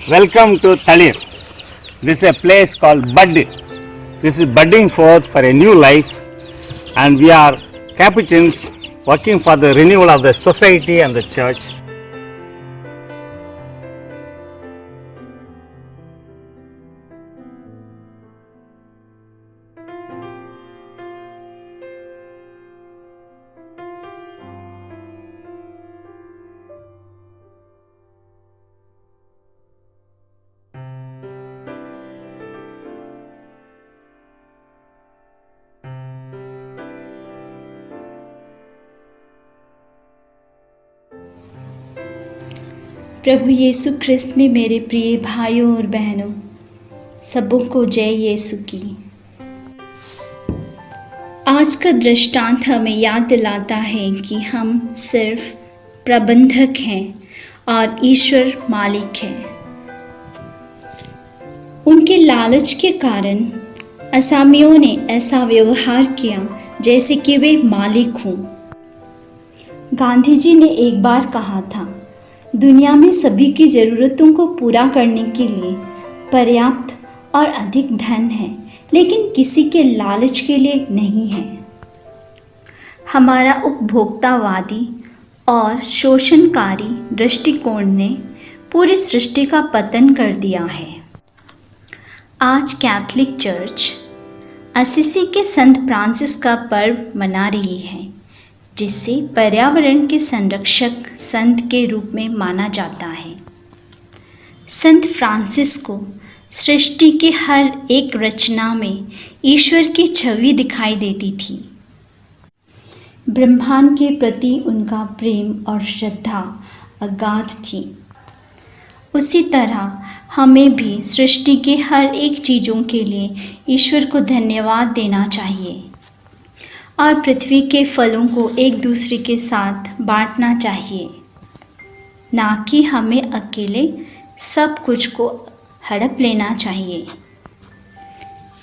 Welcome to Talir. This is a place called Bud. This is budding forth for a new life, and we are Capuchins working for the renewal of the society and the church. प्रभु यीशु ख्रिस्त में मेरे प्रिय भाइयों और बहनों, सबों को जय यीशु की। आज का दृष्टांत हमें याद दिलाता है कि हम सिर्फ प्रबंधक हैं और ईश्वर मालिक है। उनके लालच के कारण असामियों ने ऐसा व्यवहार किया जैसे कि वे मालिक हों। गांधी जी ने एक बार कहा था, दुनिया में सभी की ज़रूरतों को पूरा करने के लिए पर्याप्त और अधिक धन है, लेकिन किसी के लालच के लिए नहीं है। हमारा उपभोक्तावादी और शोषणकारी दृष्टिकोण ने पूरी सृष्टि का पतन कर दिया है। आज कैथोलिक चर्च असीसी के संत फ्रांसिस का पर्व मना रही है, जिसे पर्यावरण के संरक्षक संत के रूप में माना जाता है। संत फ्रांसिस को सृष्टि के हर एक रचना में ईश्वर की छवि दिखाई देती थी। ब्रह्मांड के प्रति उनका प्रेम और श्रद्धा अगाध थी। उसी तरह हमें भी सृष्टि के हर एक चीज़ों के लिए ईश्वर को धन्यवाद देना चाहिए और पृथ्वी के फलों को एक दूसरे के साथ बांटना चाहिए, ना कि हमें अकेले सब कुछ को हड़प लेना चाहिए।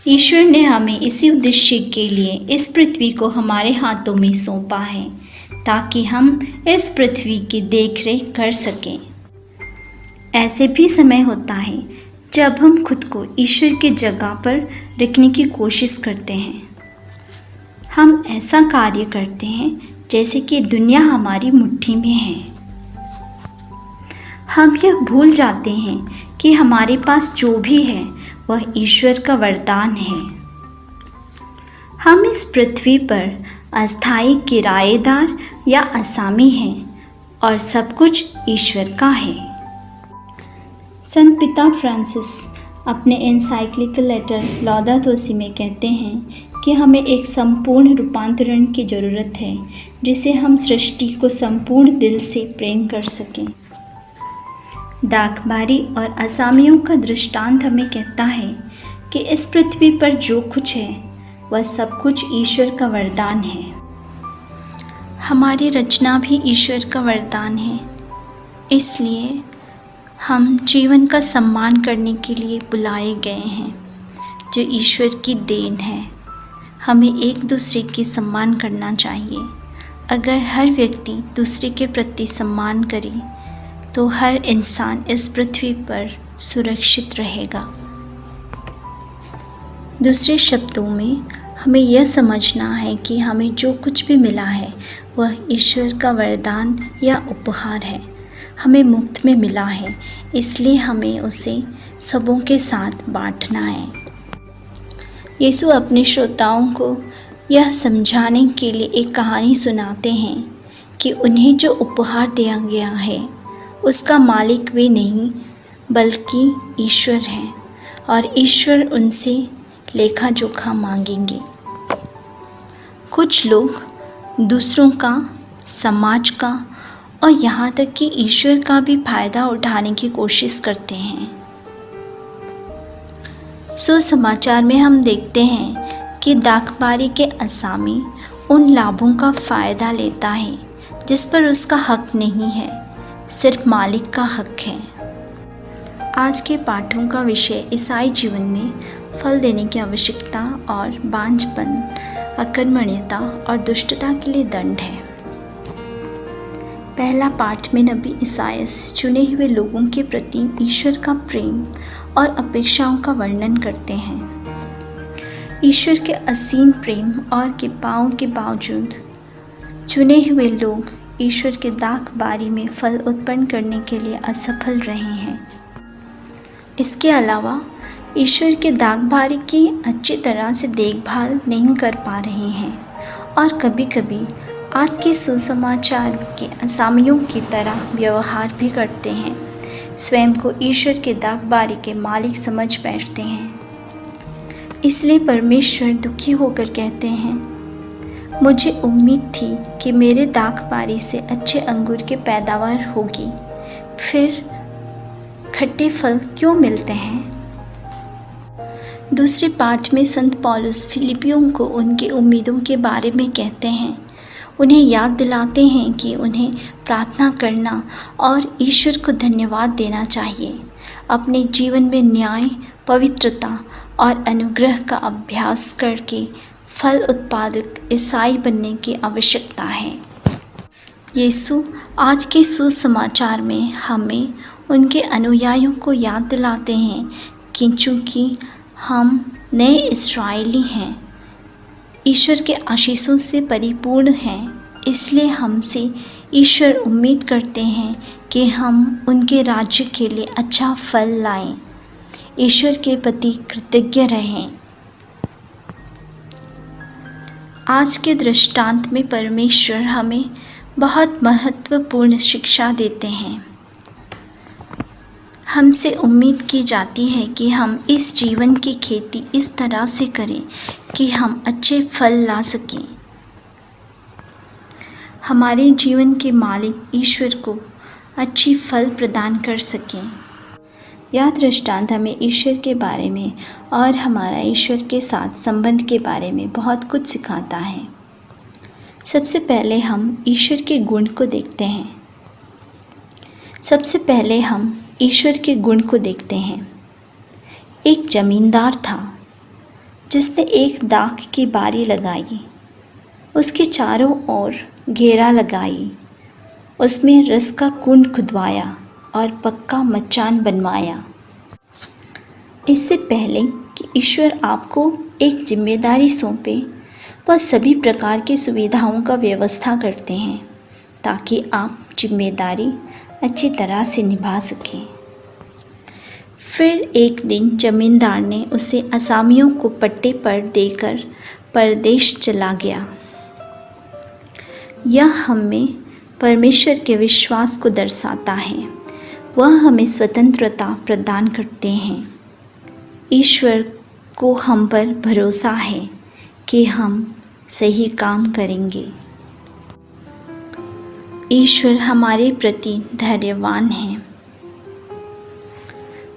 ईश्वर ने हमें इसी उद्देश्य के लिए इस पृथ्वी को हमारे हाथों में सौंपा है, ताकि हम इस पृथ्वी की देखरेख कर सकें। ऐसे भी समय होता है जब हम खुद को ईश्वर की जगह पर रखने की कोशिश करते हैं। हम ऐसा कार्य करते हैं जैसे कि दुनिया हमारी मुट्ठी में है। हम यह भूल जाते हैं कि हमारे पास जो भी है वह ईश्वर का वरदान है। हम इस पृथ्वी पर अस्थायी किराएदार या असामी हैं और सब कुछ ईश्वर का है। संत पिता फ्रांसिस अपने एनसाइक्लिकल लेटर लॉदातो si में कहते हैं कि हमें एक संपूर्ण रूपांतरण की ज़रूरत है, जिसे हम सृष्टि को संपूर्ण दिल से प्रेम कर सकें। दागबारी और असामियों का दृष्टांत हमें कहता है कि इस पृथ्वी पर जो कुछ है वह सब कुछ ईश्वर का वरदान है। हमारी रचना भी ईश्वर का वरदान है, इसलिए हम जीवन का सम्मान करने के लिए बुलाए गए हैं, जो ईश्वर की देन है। हमें एक दूसरे की सम्मान करना चाहिए। अगर हर व्यक्ति दूसरे के प्रति सम्मान करे तो हर इंसान इस पृथ्वी पर सुरक्षित रहेगा। दूसरे शब्दों में हमें यह समझना है कि हमें जो कुछ भी मिला है वह ईश्वर का वरदान या उपहार है। हमें मुफ्त में मिला है, इसलिए हमें उसे सबों के साथ बांटना है। यीशु अपने श्रोताओं को यह समझाने के लिए एक कहानी सुनाते हैं कि उन्हें जो उपहार दिया गया है उसका मालिक वे नहीं बल्कि ईश्वर हैं, और ईश्वर उनसे लेखा जोखा मांगेंगे। कुछ लोग दूसरों का, समाज का और यहाँ तक कि ईश्वर का भी फायदा उठाने की कोशिश करते हैं। सुसमाचार में हम देखते हैं कि दागबारी के असामी उन लाभों का फ़ायदा लेता है जिस पर उसका हक नहीं है, सिर्फ मालिक का हक है। आज के पाठों का विषय ईसाई जीवन में फल देने की आवश्यकता और बांझपन, अकर्मण्यता और दुष्टता के लिए दंड है। पहला पाठ में नबी ईसायास चुने हुए लोगों के प्रति ईश्वर का प्रेम और अपेक्षाओं का वर्णन करते हैं। ईश्वर के असीम प्रेम और कृपाओं के बावजूद चुने हुए लोग ईश्वर के दाखबारी में फल उत्पन्न करने के लिए असफल रहे हैं। इसके अलावा ईश्वर के दाखबारी की अच्छी तरह से देखभाल नहीं कर पा रहे हैं और कभी कभी आज के सुसमाचार के असामियों की तरह व्यवहार भी करते हैं। स्वयं को ईश्वर के दाखबारी के मालिक समझ बैठते हैं। इसलिए परमेश्वर दुखी होकर कहते हैं, मुझे उम्मीद थी कि मेरे दाखबारी से अच्छे अंगूर की पैदावार होगी, फिर खट्टे फल क्यों मिलते हैं। दूसरे पाठ में संत पौलुस फिलिपियों को उनकी उम्मीदों के बारे में कहते हैं। उन्हें याद दिलाते हैं कि उन्हें प्रार्थना करना और ईश्वर को धन्यवाद देना चाहिए। अपने जीवन में न्याय, पवित्रता और अनुग्रह का अभ्यास करके फल उत्पादक ईसाई बनने की आवश्यकता है। यीशु आज के सुसमाचार में हमें उनके अनुयायियों को याद दिलाते हैं कि चूँकि हम नए इस्राएली हैं, ईश्वर के आशीषों से परिपूर्ण हैं, इसलिए हमसे ईश्वर उम्मीद करते हैं कि हम उनके राज्य के लिए अच्छा फल लाएं। ईश्वर के प्रति कृतज्ञ रहें। आज के दृष्टांत में परमेश्वर हमें बहुत महत्वपूर्ण शिक्षा देते हैं। हमसे उम्मीद की जाती है कि हम इस जीवन की खेती इस तरह से करें कि हम अच्छे फल ला सकें। हमारे जीवन के मालिक ईश्वर को अच्छी फल प्रदान कर सकें। यह दृष्टांत हमें ईश्वर के बारे में और हमारा ईश्वर के साथ संबंध के बारे में बहुत कुछ सिखाता है। सबसे पहले हम ईश्वर के गुण को देखते हैं। एक जमींदार था जिसने एक दाख की बारी लगाई, उसके चारों ओर घेरा लगाई, उसमें रस का कुंड खुदवाया और पक्का मचान बनवाया। इससे पहले कि ईश्वर आपको एक जिम्मेदारी सौंपे, वह सभी प्रकार की सुविधाओं का व्यवस्था करते हैं ताकि आप जिम्मेदारी अच्छी तरह से निभा सकें। फिर एक दिन जमींदार ने उसे असामियों को पट्टे पर देकर परदेश चला गया। यह हमें परमेश्वर के विश्वास को दर्शाता है। वह हमें स्वतंत्रता प्रदान करते हैं। ईश्वर को हम पर भरोसा है कि हम सही काम करेंगे। ईश्वर हमारे प्रति धैर्यवान है।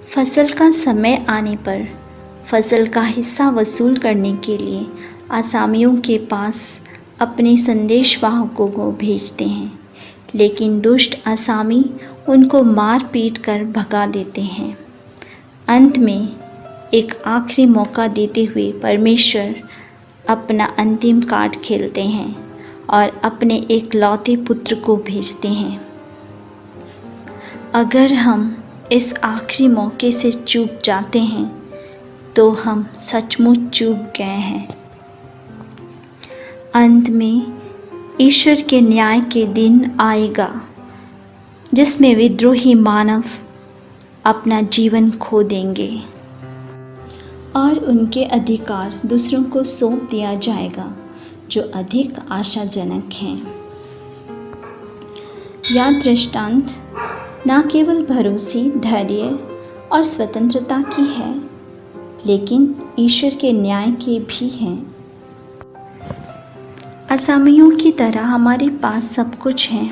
फसल का समय आने पर फसल का हिस्सा वसूल करने के लिए आसामियों के पास अपने संदेशवाहकों को भेजते हैं, लेकिन दुष्ट आसामी उनको मार पीट कर भगा देते हैं। अंत में एक आखिरी मौका देते हुए परमेश्वर अपना अंतिम कार्ड खेलते हैं और अपने एकलौते पुत्र को भेजते हैं। अगर हम इस आखिरी मौके से चूक जाते हैं तो हम सचमुच चूक गए हैं। अंत में ईश्वर के न्याय के दिन आएगा जिसमें विद्रोही मानव अपना जीवन खो देंगे और उनके अधिकार दूसरों को सौंप दिया जाएगा जो अधिक आशाजनक हैं। यह दृष्टांत न केवल भरोसे, धैर्य और स्वतंत्रता की है, लेकिन ईश्वर के न्याय के भी हैं। असामियों की तरह हमारे पास सब कुछ है।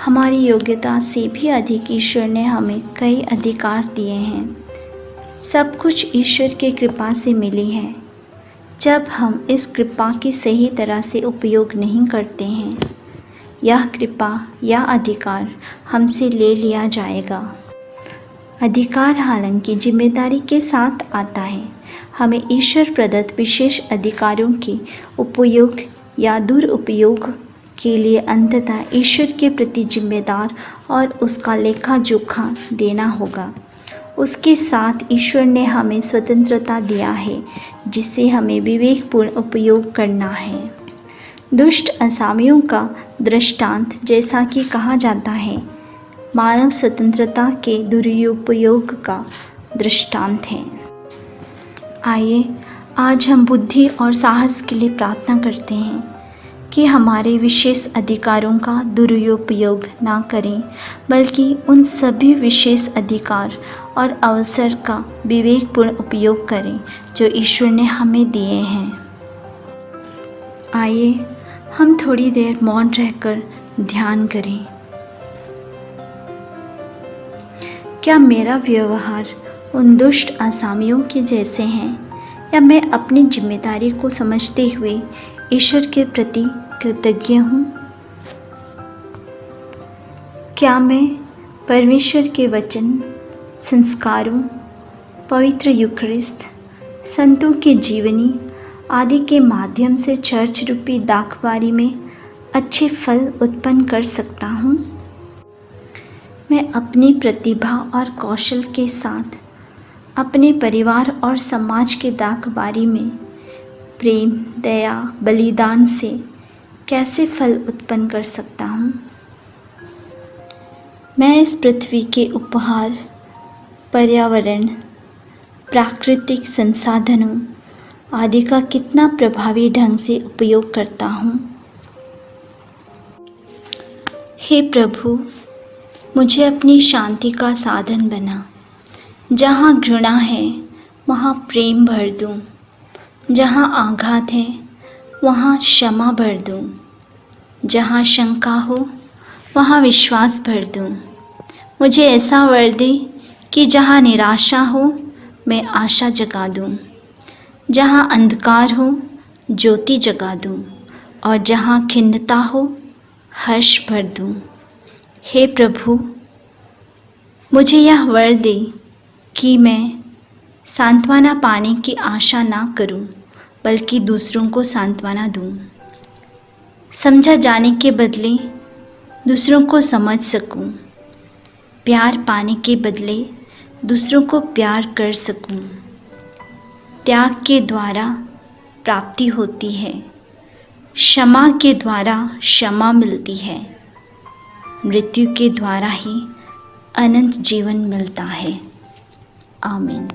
हमारी योग्यता से भी अधिक ईश्वर ने हमें कई अधिकार दिए हैं। सब कुछ ईश्वर की कृपा से मिली है। जब हम इस कृपा की सही तरह से उपयोग नहीं करते हैं, यह कृपा या अधिकार हमसे ले लिया जाएगा। अधिकार हालांकि जिम्मेदारी के साथ आता है। हमें ईश्वर प्रदत्त विशेष अधिकारों के उपयोग या दुरुपयोग के लिए अंततः ईश्वर के प्रति जिम्मेदार और उसका लेखा जोखा देना होगा। उसके साथ ईश्वर ने हमें स्वतंत्रता दिया है जिसे हमें विवेकपूर्ण उपयोग करना है। दुष्ट असामियों का दृष्टांत, जैसा कि कहा जाता है, मानव स्वतंत्रता के दुरुपयोग का दृष्टांत है। आइए आज हम बुद्धि और साहस के लिए प्रार्थना करते हैं कि हमारे विशेष अधिकारों का दुरुपयोग ना करें, बल्कि उन सभी विशेष अधिकार और अवसर का विवेकपूर्ण उपयोग करें जो ईश्वर ने हमें दिए हैं। आइए हम थोड़ी देर मौन रहकर ध्यान करें। क्या मेरा व्यवहार उन दुष्ट असामियों के जैसे हैं, या मैं अपनी जिम्मेदारी को समझते हुए ईश्वर के प्रति कृतज्ञ हूँ? क्या मैं परमेश्वर के वचन, संस्कारों, पवित्र यूखरिस्त, संतों के जीवनी आदि के माध्यम से चर्च रूपी दाखबारी में अच्छे फल उत्पन्न कर सकता हूँ? मैं अपनी प्रतिभा और कौशल के साथ अपने परिवार और समाज के दाखबारी में प्रेम, दया, बलिदान से कैसे फल उत्पन्न कर सकता हूँ? मैं इस पृथ्वी के उपहार, पर्यावरण, प्राकृतिक संसाधनों आदि का कितना प्रभावी ढंग से उपयोग करता हूँ? हे प्रभु, मुझे अपनी शांति का साधन बना। जहाँ घृणा है वहाँ प्रेम भर दूँ, जहाँ आघात है वहाँ क्षमा भर दूँ, जहाँ शंका हो वहाँ विश्वास भर दूँ। मुझे ऐसा वर दे कि जहाँ निराशा हो मैं आशा जगा दूँ, जहाँ अंधकार हो ज्योति जगा दूँ, और जहाँ खिन्नता हो हर्ष भर दूँ। हे प्रभु, मुझे यह वर दे कि मैं सांत्वना पाने की आशा ना करूं, बल्कि दूसरों को सांत्वना दूं। समझा जाने के बदले दूसरों को समझ सकूं, प्यार पाने के बदले दूसरों को प्यार कर सकूं। त्याग के द्वारा प्राप्ति होती है, क्षमा के द्वारा क्षमा मिलती है, मृत्यु के द्वारा ही अनंत जीवन मिलता है। आमीन।